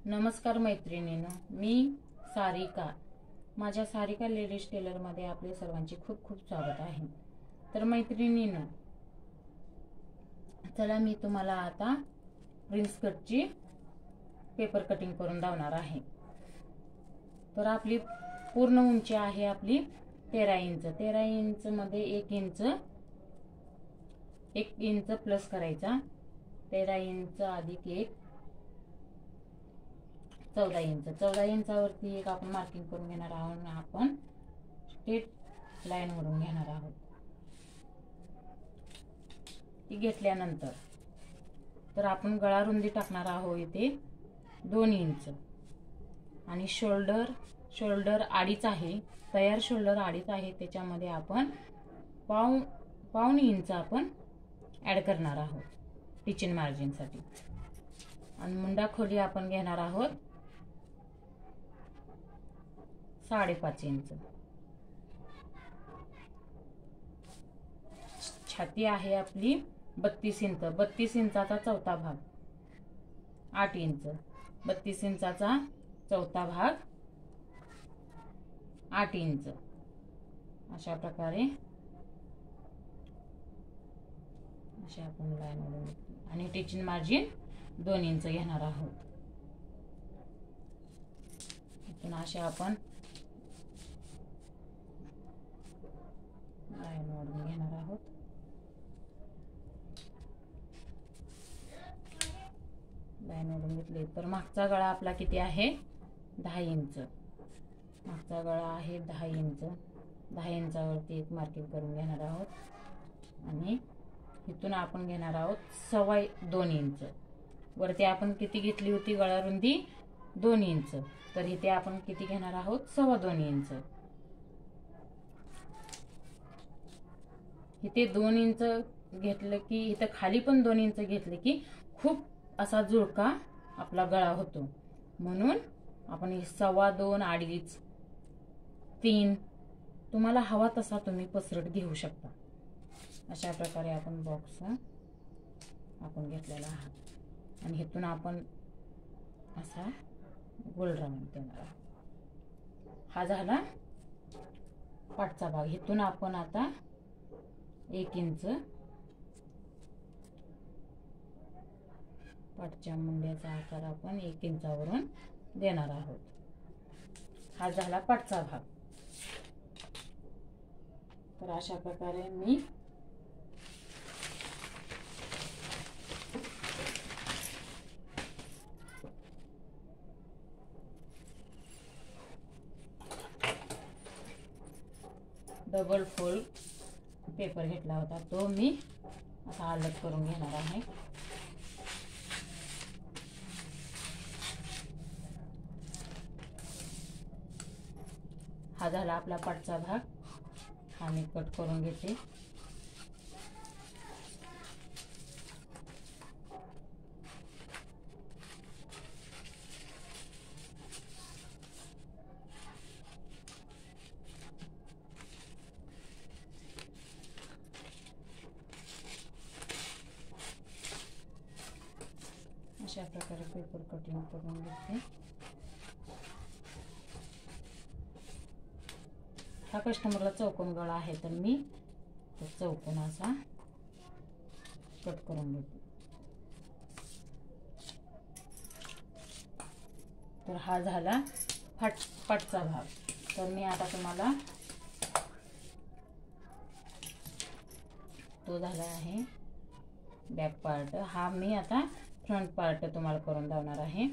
नमस्कार मैत्रिणींनो, मी सारिका. माझ्या सारिका लेडीज टेलरमध्ये आपले सर्वांचे खूप खूप स्वागत आहे. तर मैत्रिणींनो, चला मी तुम्हाला आता प्रिन्स कटची पेपर कटिंग करून दाखवणार आहे. तर आपली पूर्ण उंची आहे आपली 13 इंच. 13 इंच मध्ये 1 इंच प्लस करायचा. 13 इंच अधिक 1 14 इंच. 14 इंचावरती एक आपण मार्किंग करून घेणार आहोत. आपण स्ट्रेट लाईन वरून घेणार आहोत. ती घेतल्यानंतर तर आपण गळा रुंदी टाकणार आहोत इथे 2 इंच आणि शोल्डर 2.5 आहे. तयार शोल्डर 2.5 आहे. त्याच्यामध्ये आपण पाऊण इंच आपण ऍड करणार आहोत टिचिंग मार्जिन साठी. आणि मुंडा खोली आपण घेणार आहोत 5.5 इंच. छाती आहे आपली 32 इंच. 32 इंचाचा चौथा भाग 8 इंच. 32 इंचाचा चौथा भाग 8 इंच. अशा प्रकारे अशा आपण लाईन ओढून आणि टिचिंग मार्जिन 2 इंच घेणार आहोत. इथून अशा आपण लाईन ओढून घेणार आहोत. लाईन ओढून घेतली तर मागचा गळा आपला किती आहे 10 इंच. मागचा गळा आहे 10 इंच. 10 इंचावरती एक मार्किंग करून घेणार आहोत आणि इथून आपण घेणार आहोत 2.25 इंच. वरती आपण किती घेतली होती गळा रुंदी 2 इंच. तर इथे आपण किती घेणार आहोत 2.25 इंच. इथे 2 इंच घेतलं की इथं खाली पण 2 इंच घेतले की खूप असा जुळका आपला गळा होतो. म्हणून आपण 2.25 2.5 3 तुम्हाला हवा तसा तुम्ही पसरट घेऊ शकता. अशा प्रकारे आपण बॉक्स आपण घेतलेला आहात आणि इथून आपण असा गोल राऊंड देणार आहोत. हा झाला पाठचा भाग. इथून आपण आता 1 इंच पाठच्या मुंड्याचा आकार आपण 1 इंचावरून देणार आहोत. हा झाला पाठचा भाग. तर अशा प्रकारे मी डबल फोल्ड पेपर घेतला होता तो मी असा अलग करून घेणार आहे. हा झाला आपला पाठचा भाग. हा मी कट करून घेते. अशा प्रकारे पेपर कटिंग करून घेते. हा कस्टमरला चौकोन गळा आहे तर मी तो चौकोन असा कट करून घेते. तर हा झाला पाठचा भाग. तर मी आता तुम्हाला तो झाला आहे बॅक पार्ट. हा मी आता फ्रंट पार्ट तुम्हाला करून दाखवणार आहे.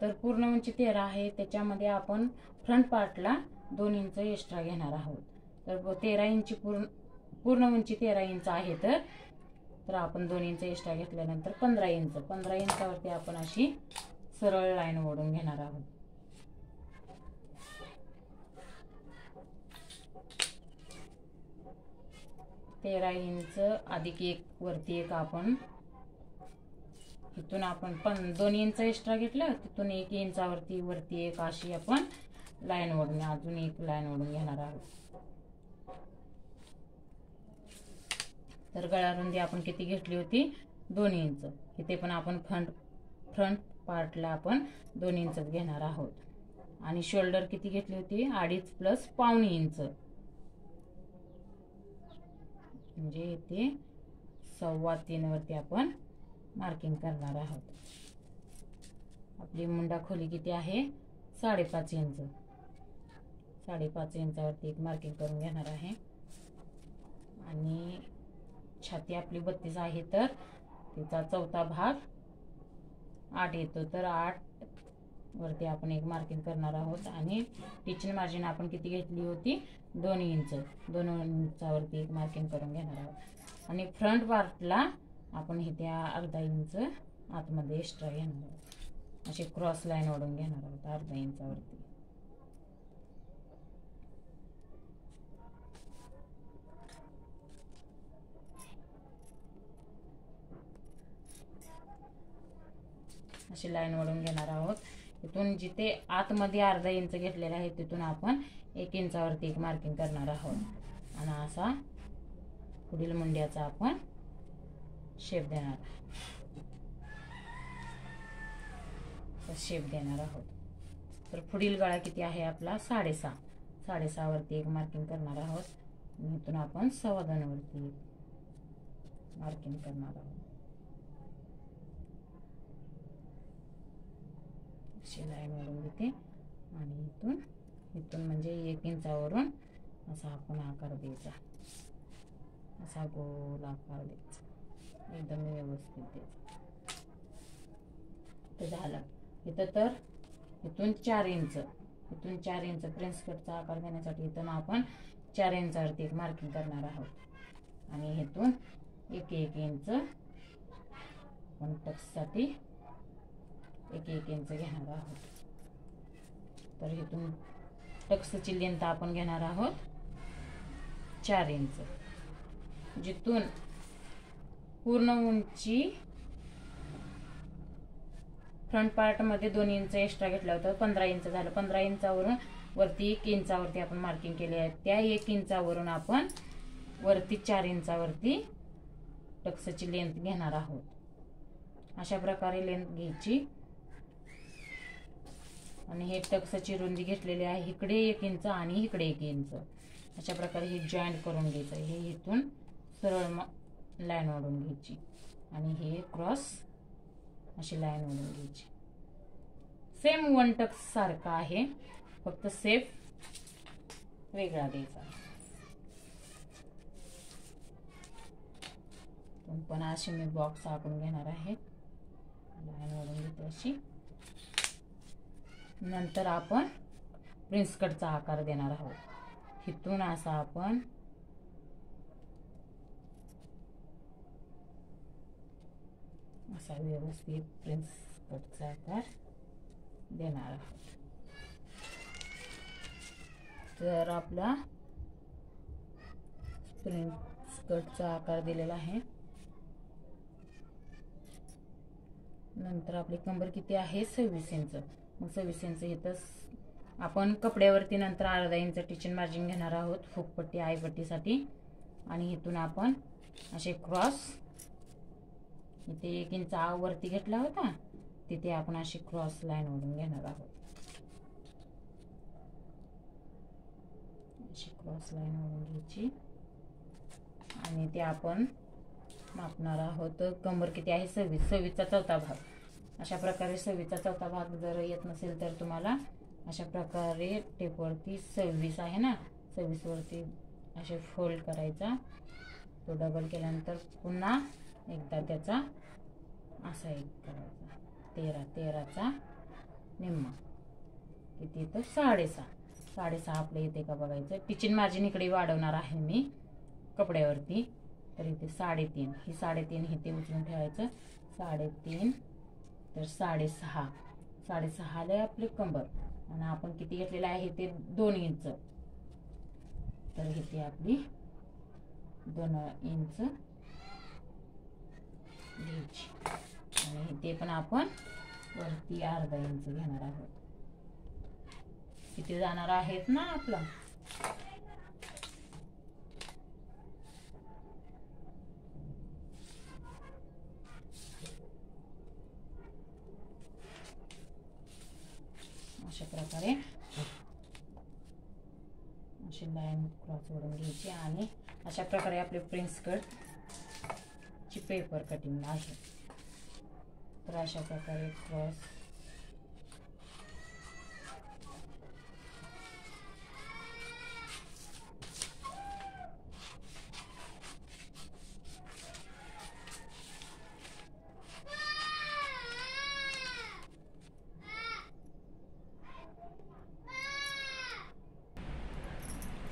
तर पूर्ण उंची 13 आहे. त्याच्यामध्ये आपण फ्रंट पार्टला 2 इंच एक्स्ट्रा घेणार आहोत. तर 13 इंच पूर्ण उंची 13 इंच आहे. तर आपण 2 इंच एक्स्ट्रा घेतल्यानंतर 15 इंच. 15 इंचावरती आपण अशी सरळ लाईन ओढून घेणार आहोत. तेरा इंच अधिक 1 वरती 1 आपण इथून आपण 2 इंच एक्स्ट्रा घेतलं. तिथून 1 इंचावरती वरती 1 अशी आपण लाईन ओढून अजून एक लाईन ओढून घेणार आहोत. तर गळा रुंदी आपण किती घेतली होती 2 इंच. इथे पण आपण फ्रंट पार्टला आपण 2 इंचच घेणार आहोत. आणि शोल्डर किती घेतली होती? 2.5 प्लस पावणे इंच, म्हणजे इथे 3.25 वरती आपण मार्किंग करणार आहोत. आपली मुंडा खोली किती आहे? 5.5 इंच. 5.5 इंचावरती एक मार्किंग करून घेणार आहे. आणि छाती आपली 32 आहे, तर तिचा चौथा भाग 8 येतो, तर 8 वरती आपण एक मार्किंग करणार आहोत. आणि टिचिंग मार्जिन आपण किती घेतली होती? 2 इंच. 2 इंचावरती एक मार्किंग करून घेणार आहोत. आणि फ्रंट पार्टला आपण इथे अर्धा इंच आतमध्ये एक्स्ट्रा घेणार आहोत. अशी क्रॉस लाईन ओढून घेणार आहोत अर्धा इंचावरती. अशी लाईन ओढून घेणार आहोत. इथून जिथे आतमध्ये अर्धा इंच घेतलेला आहे तिथून आपण 1 इंचावरती एक मार्किंग करणार आहोत. आणि असा पुढील मुंड्याचा आपण शेप देणार आहोत. तर पुढील गळा किती आहे आपला? 6.5. 6.5 वरती एक मार्किंग करणार आहोत. आणि इथून आपण 2.25 वरती मार्किंग करणार आहोत. अशी लाईन ओढून घेते आणि इथून म्हणजे 1 इंचावरून असा आपण आकार द्यायचा, असा गोल आकार द्यायचा, एकदम व्यवस्थित द्यायचा. तर झालं. इथं तर इथून 4 इंच, प्रिन्स कटचा आकार देण्यासाठी इथून आपण 4 इंचावरती एक मार्किंग करणार आहोत. आणि इथून 1 इंच आपण टक्ससाठी 1 इंच घेणार आहोत. तर इथून टक्सची लेंथ आपण घेणार आहोत 4 इंच. जिथून पूर्ण उंची फ्रंट पार्ट मध्ये 2 इंच एक्स्ट्रा घेतलं होतं, 15 इंच झालं. 15 इंचावरून वरती 1 इंचावरती आपण मार्किंग केले आहे. त्या 1 इंचावरून आपण वरती 4 इंचावरती टक्सची लेंथ घेणार आहोत. अशा प्रकारे लेंथ घ्यायची. आणि हे टक्सची रुंदी घेतलेली आहे, इकडे 1 इंच आणि इकडे 1 इंच. अशा प्रकारे हे जॉईंट करून घ्यायचं. हे इथून सरळ लाईन ओढून घ्यायची आणि हे क्रॉस अशी लाईन ओढून घ्यायची. सेम 1 टक्स सारखा आहे, फक्त सेफ वेगळा द्यायचा. पण अशी मी बॉक्स आखून घेणार आहे, लाईन ओढून घेते अशी. नंतर आपण प्रिन्स कटचा आकार देणार आहोत. इथून असा आपण असा व्यवस्थित प्रिन्स कटचा आकार देणार आहोत. तर आपला प्रिन्स कटचा आकार दिलेला आहे. नंतर आपली कंबर किती आहे? 26 इंच. मग 26 इंच इथं आपण कपड्यावरती नंतर अर्धा इंच टिचिंग मार्जिन घेणार आहोत हुकपट्टी आईपट्टीसाठी. आणि इथून आपण असे क्रॉस, इथे 1 इंच वरती घेतला होता तिथे आपण अशी क्रॉस लाईन ओढून घेणार आहोत. अशी क्रॉस लाईन ओढून घ्यायची आणि ते आपण मापणार आहोत. कंबर किती आहे? 26. 26चा चौथा भाग. अशा प्रकारे 26चा चौथा भाग जर येत नसेल तर तुम्हाला अशा प्रकारे टेपवरती 26 आहे ना, 26 वरती असे फोल्ड करायचा. तो डबल केल्यानंतर पुन्हा एकदा त्याचा असा एक करायचा. 13चा निम्मा किती? तर 6.5. 6.5 आपल्या इथे का बघायचं. टिचिंग मार्जिन इकडे वाढवणार आहे मी कपड्यावरती, तर इथे 3.5. ही 3.5 इथे उचलून ठेवायचं. 3.5 तर 6.5. 6.5 आपली कंबर. आणि आपण किती घेतलेलं आहे ते 2 इंच. तर इथे आपली 2 इंच घ्यायची. आणि ते पण आपण वरती अर्धा इंच घेणार आहोत. किती जाणार आहेत ना आपला. अशा प्रकारे अशी लाईन क्रॉस ओढून घ्यायची आणि अशा प्रकारे आपले प्रिन्स कट ची पेपर कटिंग आहे. तर अशा प्रकारे क्रॉस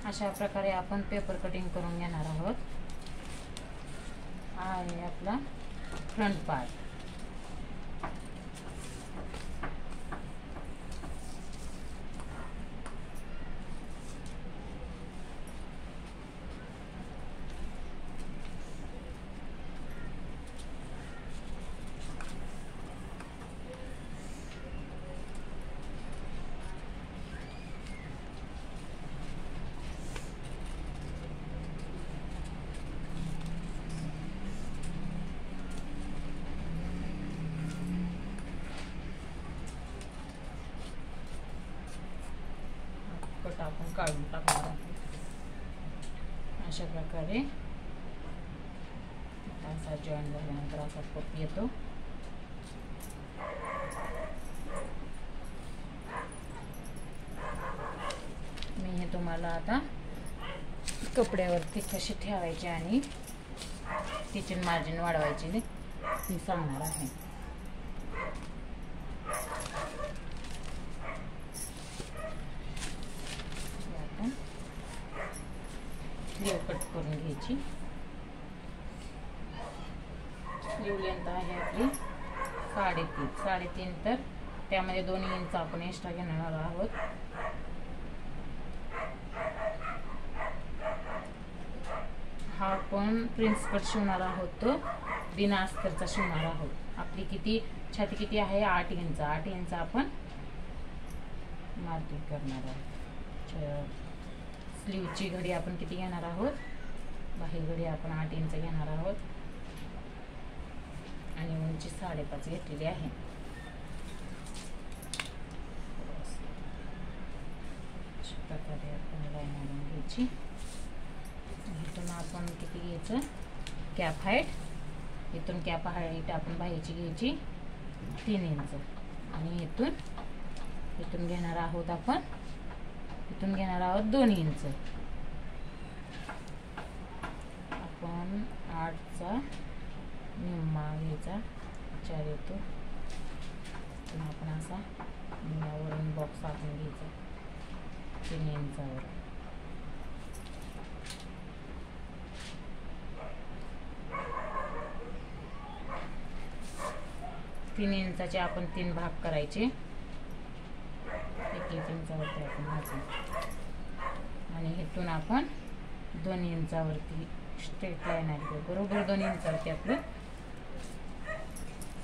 अशा प्रकारे आपण पेपर कटिंग करून घेणार आहोत. आहे आपला फ्रंट पार्ट. आपण काढून टाकणार आहोत. अशा प्रकारे असा जॉईन झाल्यानंतर असा कप येतो. मी हे तुम्हाला आता कपड्यावरती कशी ठेवायची आणि किचन मार्जिन वाढवायची हे सांगणार आहे. स्लीव कट करून घ्यायची. स्लीव लेंथ आहे आपली 3.5 तर त्यामध्ये 2 इंच आपण एक्स्ट्रा घेणार आहोत. हा आपण प्रिन्स कट शिवणार आहोत, तो बिना अस्तरचा शिवणार आहोत. आपली किती छाती किती आहे 8 इंच. 8 इंच आपण मार्किंग करणार आहोत. स्लीवची घडी आपण किती घेणार आहोत, बाहेर घडी आपण 8 इंच घेणार आहोत आणि उंची 5.5 घेतलेली आहे. अशा प्रकारे आपण लाईन मारून घ्यायची. इथून आपण किती घ्यायचं कॅप हाईट. इथून कॅप हाईट आपण बाहेरची घ्यायची 3 इंच आणि इथून घेणार आहोत आपण 2 इंच. आपण 8चा निम्मा घ्यायचा 4 येतो. आपण असा निम्म्यावरून बॉक्स टाकून घ्यायचा 3 इंचावर. तीन इंचाचे आपण 3 भाग करायचे. 1 इंचावरती आपण घालतो आणि इथून आपण 2 इंचावरती स्ट्रेट लाईन आली बरोबर 2 इंचावरती आपलं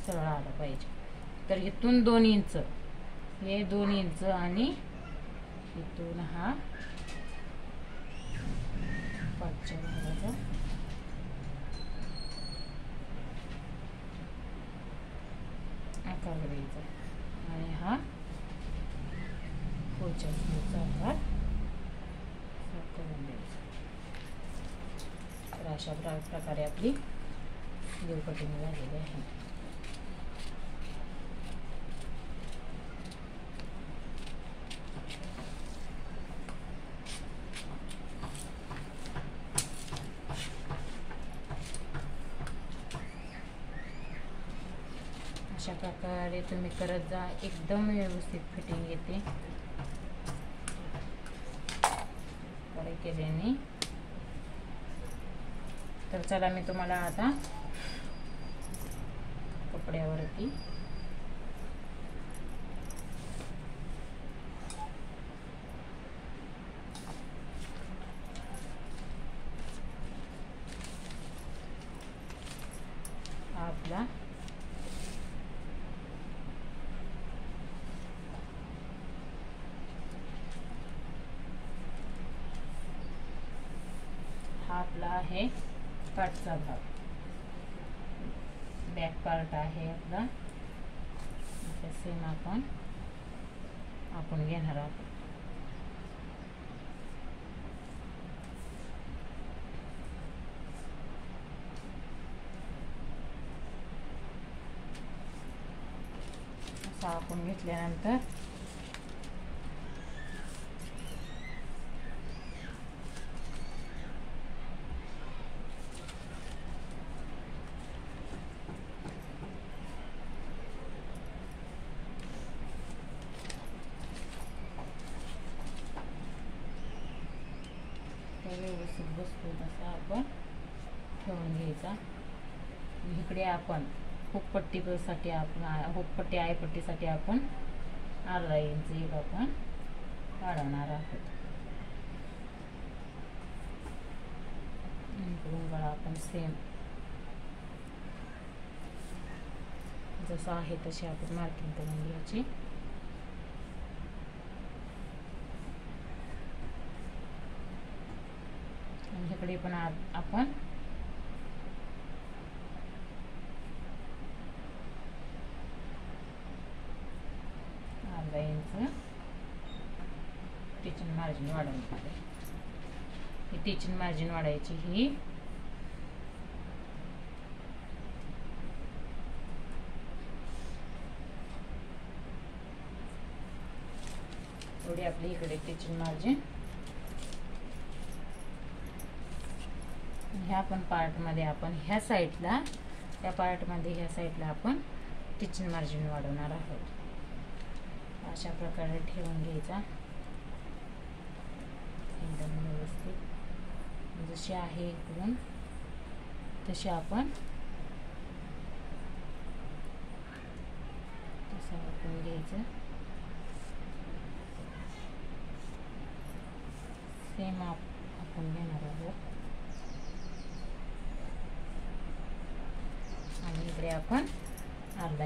सरळ आलं पाहिजे. तर इथून 2 इंच, हे 2 इंच आणि इथून हा 5च्या भागाचा आकार द्यायचा आणि हा पुढच्या आकार करून द्यायचा. तर अशा प्रकारे आपली स्लीव कटिंग झालेली आहे. अशा प्रकारे तुम्ही करत जा, एकदम व्यवस्थित फिटिंग येते केल्याने. तर चला मी तुम्हाला आता कपड्यावरती आपला आपला आहे पाठचा भाग, बॅक पार्ट आहे आपला. सेम आपण आपण घेणार आहोत. असा आपण घेतल्यानंतर व्यवस्थित बसतो तसा आपण ठेवून घ्यायचा. इकडे आपण हुकपट्टीसाठी हुकपट्टी आयपट्टीसाठी आपण अर्धा इंच एक आपण वाढवणार आहोत. इकडून गळा आपण सेम जसं आहे तशी आपण मार्किंग करून घ्यायची. ह्याकडे पण आपण अर्धा इंच टिचिंग मार्जिन वाढवणार आहे. ही टिचिंग मार्जिन वाढायची ही एवढी आपली इकडे टिचिंग मार्जिन. ह्या पण पार्टमध्ये आपण ह्या साईडला त्या पार्टमध्ये ह्या साईडला आपण टिचिंग मार्जिन वाढवणार आहोत. अशा प्रकारे ठेवून घ्यायचा एकदम व्यवस्थित. जशी आहे इकडून तशी आपण तसं वापरून घ्यायचं. सेम आपण घेणार आहोत आणि इकडे आपण अर्धा